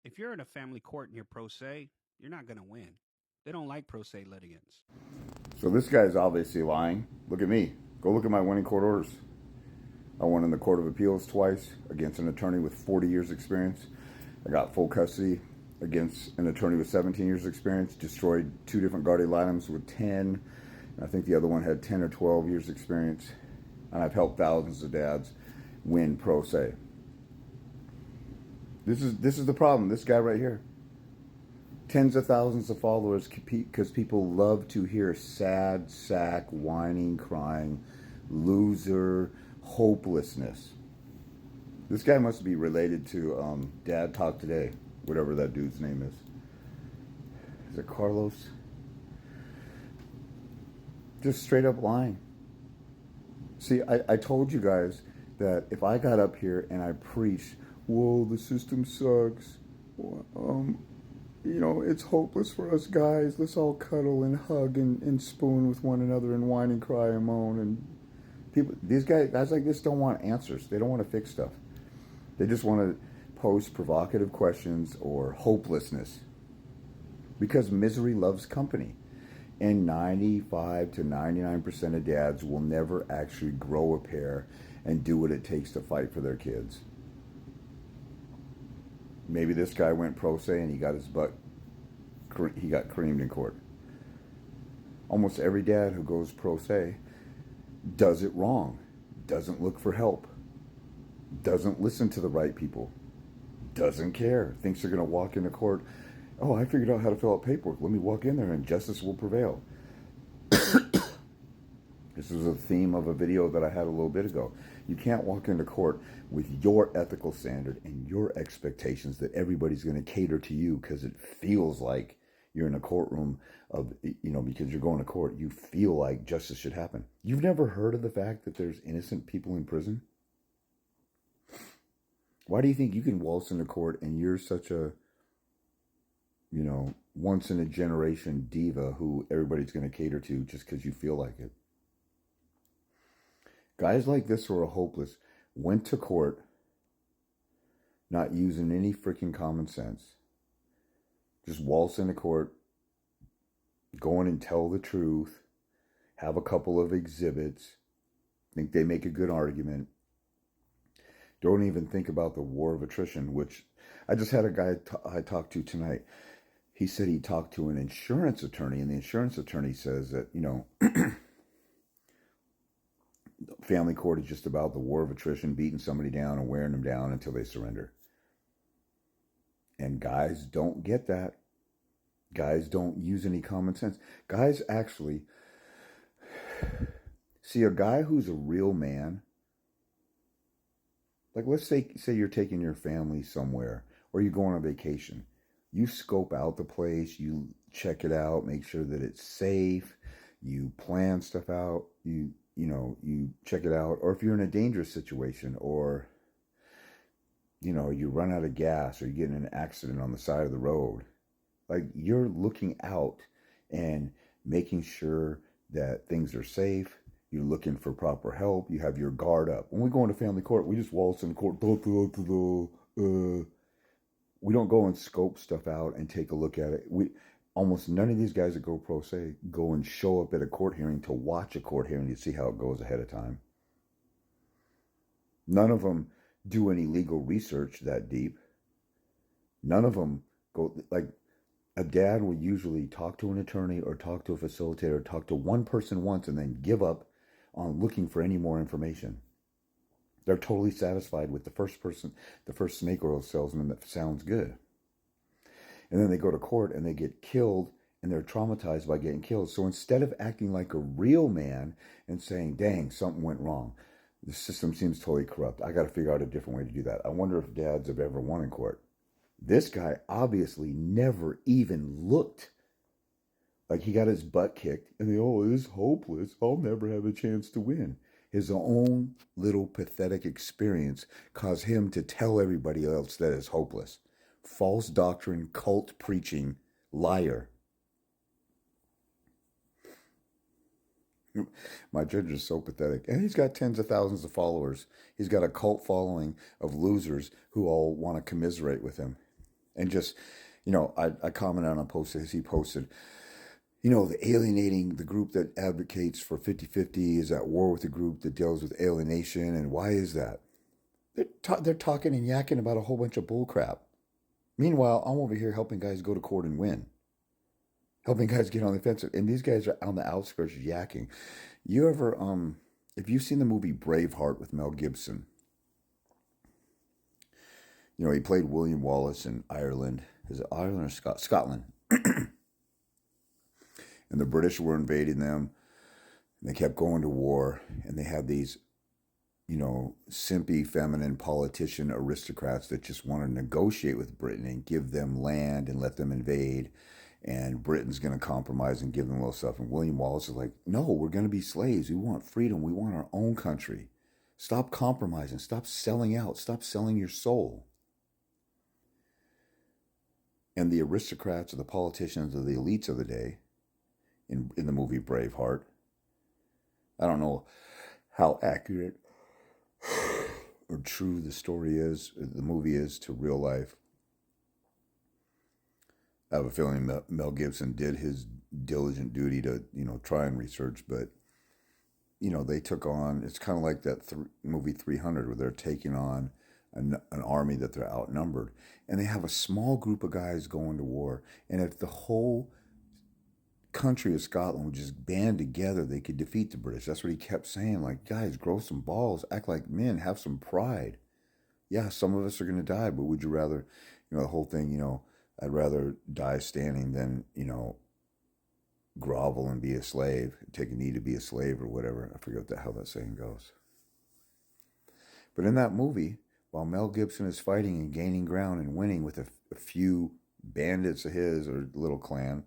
If you're in a family court and you're pro se, you're not going to win. They don't like pro se litigants. So this guy's obviously lying. Look at me. Go look at my winning court orders. I won in the Court of Appeals twice against an attorney with 40 years experience. I got full custody against an attorney with 17 years experience. Destroyed two different guardian items with 10. I think the other one had 10 or 12 years experience. And I've helped thousands of dads win pro se. This is the problem. This guy right here. Tens of thousands of followers because people love to hear sad sack, whining, crying, loser, hopelessness. This guy must be related to Dad Talk Today, whatever that dude's name is. Is it Carlos? Just straight up lying. See, I told you guys that if I got up here and I preached, whoa, the system sucks. It's hopeless for us guys. Let's all cuddle and hug and spoon with one another and whine and cry and moan. And these guys like this don't want answers. They don't want to fix stuff. They just want to pose provocative questions or hopelessness. Because misery loves company. And 95 to 99% of dads will never actually grow a pair and do what it takes to fight for their kids. Maybe this guy went pro se and he got creamed in court. Almost every dad who goes pro se does it wrong, doesn't look for help, doesn't listen to the right people, doesn't care, thinks they're going to walk into court. Oh, I figured out how to fill out paperwork. Let me walk in there and justice will prevail. This was a theme of a video that I had a little bit ago. You can't walk into court with your ethical standard and your expectations that everybody's going to cater to you because it feels like you're in a courtroom because you're going to court. You feel like justice should happen. You've never heard of the fact that there's innocent people in prison? Why do you think you can waltz into court and you're such a, once in a generation diva who everybody's going to cater to just because you feel like it? Guys like this who are hopeless went to court not using any freaking common sense. Just waltz into court, go in and tell the truth, have a couple of exhibits, think they make a good argument. Don't even think about the war of attrition, which I just had a guy I talked to tonight. He said he talked to an insurance attorney, and the insurance attorney says that, family court is just about the war of attrition, beating somebody down and wearing them down until they surrender. And guys don't get that. Guys don't use any common sense. Guys actually see a guy who's a real man. Like, let's say you're taking your family somewhere or you go on a vacation. You scope out the place, you check it out, make sure that it's safe, you plan stuff out, you check it out. Or if you're in a dangerous situation or, you run out of gas or you get in an accident on the side of the road, like you're looking out and making sure that things are safe. You're looking for proper help. You have your guard up. When we go into family court, we just waltz in court. We don't go and scope stuff out and take a look at it. Almost none of these guys that go pro se go and show up at a court hearing to watch a court hearing to see how it goes ahead of time. None of them do any legal research that deep. None of them go, like, a dad will usually talk to an attorney or talk to a facilitator, or talk to one person once and then give up on looking for any more information. They're totally satisfied with the first snake oil salesman that sounds good. And then they go to court and they get killed and they're traumatized by getting killed. So instead of acting like a real man and saying, dang, something went wrong, the system seems totally corrupt, I got to figure out a different way to do that. I wonder if dads have ever won in court. This guy obviously never even looked like he got his butt kicked and it's hopeless. I'll never have a chance to win. His own little pathetic experience caused him to tell everybody else that it's hopeless. False doctrine, cult preaching, liar. My judge is so pathetic. And he's got tens of thousands of followers. He's got a cult following of losers who all want to commiserate with him. And just, I commented on a post as he posted, the alienating, the group that advocates for 50-50 is at war with the group that deals with alienation. And why is that? They're talking and yakking about a whole bunch of bullcrap. Meanwhile, I'm over here helping guys go to court and win, helping guys get on the offensive. And these guys are on the outskirts yakking. You ever, if you've seen the movie Braveheart with Mel Gibson, he played William Wallace in Ireland. Is it Ireland or Scotland? And the British were invading them. And they kept going to war. And they had these, simpy, feminine politician aristocrats that just want to negotiate with Britain and give them land and let them invade. And Britain's going to compromise and give them a little stuff. And William Wallace is like, no, we're going to be slaves. We want freedom. We want our own country. Stop compromising. Stop selling out. Stop selling your soul. And the aristocrats or the politicians or the elites of the day in the movie Braveheart, I don't know how accurate or true the movie is to real life. I have a feeling that Mel Gibson did his diligent duty to, try and research, but, they took on, it's kind of like that movie 300 where they're taking on an army that they're outnumbered. And they have a small group of guys going to war. And if the whole country of Scotland would just band together, they could defeat the British. That's what he kept saying. Like, guys, grow some balls, act like men, have some pride. Yeah, some of us are going to die, but would you rather, the whole thing, I'd rather die standing than, grovel and be a slave, take a knee to be a slave or whatever. I forget what the hell that saying goes. But in that movie, while Mel Gibson is fighting and gaining ground and winning with a few bandits of his or little clan,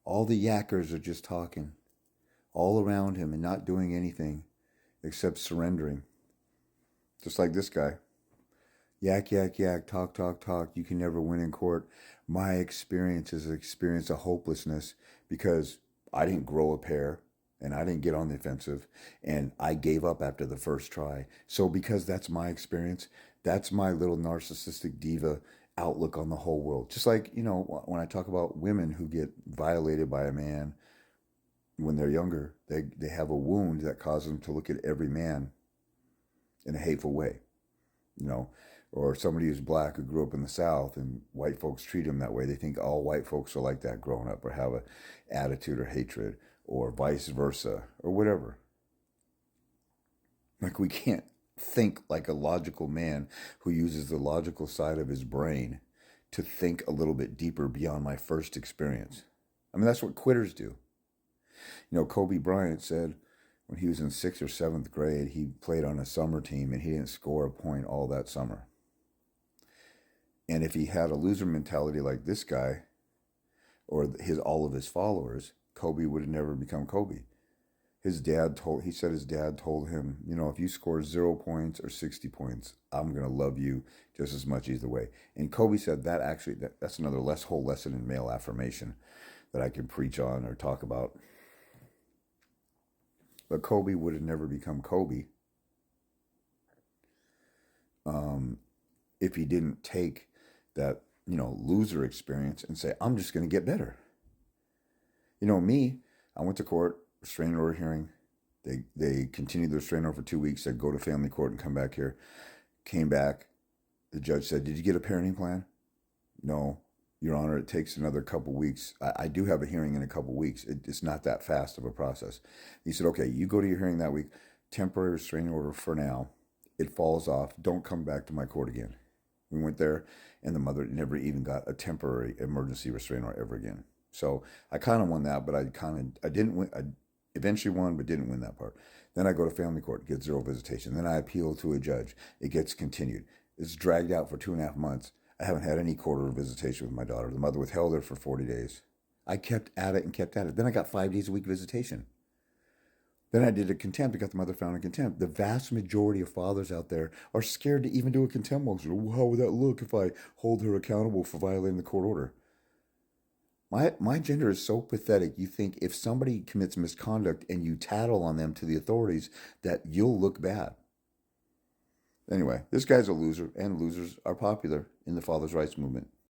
all the yakkers are just talking all around him and not doing anything except surrendering. Just like this guy. Yak, yak, yak, talk, talk, talk. You can never win in court. My experience is an experience of hopelessness because I didn't grow a pair and I didn't get on the offensive and I gave up after the first try. So because that's my experience, that's my little narcissistic diva outlook on the whole world. Just like, when I talk about women who get violated by a man when they're younger, they have a wound that causes them to look at every man in a hateful way, or somebody who's black who grew up in the South and white folks treat him that way. They think all white folks are like that growing up or have an attitude or hatred or vice versa or whatever. Like we can't think like a logical man who uses the logical side of his brain to think a little bit deeper beyond my first experience. I mean, that's what quitters do. Kobe Bryant said when he was in 6th or 7th grade, he played on a summer team and he didn't score a point all that summer. And if he had a loser mentality like this guy or all of his followers, Kobe would have never become Kobe. He said his dad told him, if you score 0 points or 60 points, I'm going to love you just as much either way. And Kobe said that's another whole lesson in male affirmation that I can preach on or talk about. But Kobe would have never become Kobe if he didn't take that, loser experience and say, I'm just going to get better. Me, I went to court, restraining order hearing. They continued the restraining order for 2 weeks. They'd go to family court and come back here. Came back. The judge said, did you get a parenting plan? No, Your Honor, it takes another couple weeks. I do have a hearing in a couple weeks. It's not that fast of a process. He said, okay, you go to your hearing that week. Temporary restraining order for now. It falls off. Don't come back to my court again. We went there, and the mother never even got a temporary emergency restraining order ever again. So I kind of won that, but I didn't win. I eventually won, but didn't win that part. Then I go to family court, get 0 visitation. Then I appeal to a judge. It gets continued. It's dragged out for 2.5 months. I haven't had any court order visitation with my daughter. The mother withheld her for 40 days. I kept at it and kept at it. Then I got 5 days a week visitation. Then I did a contempt. I got the mother found in contempt. The vast majority of fathers out there are scared to even do a contempt motion. How would that look if I hold her accountable for violating the court order? My gender is so pathetic. You think if somebody commits misconduct and you tattle on them to the authorities, that you'll look bad. Anyway, this guy's a loser, and losers are popular in the father's rights movement.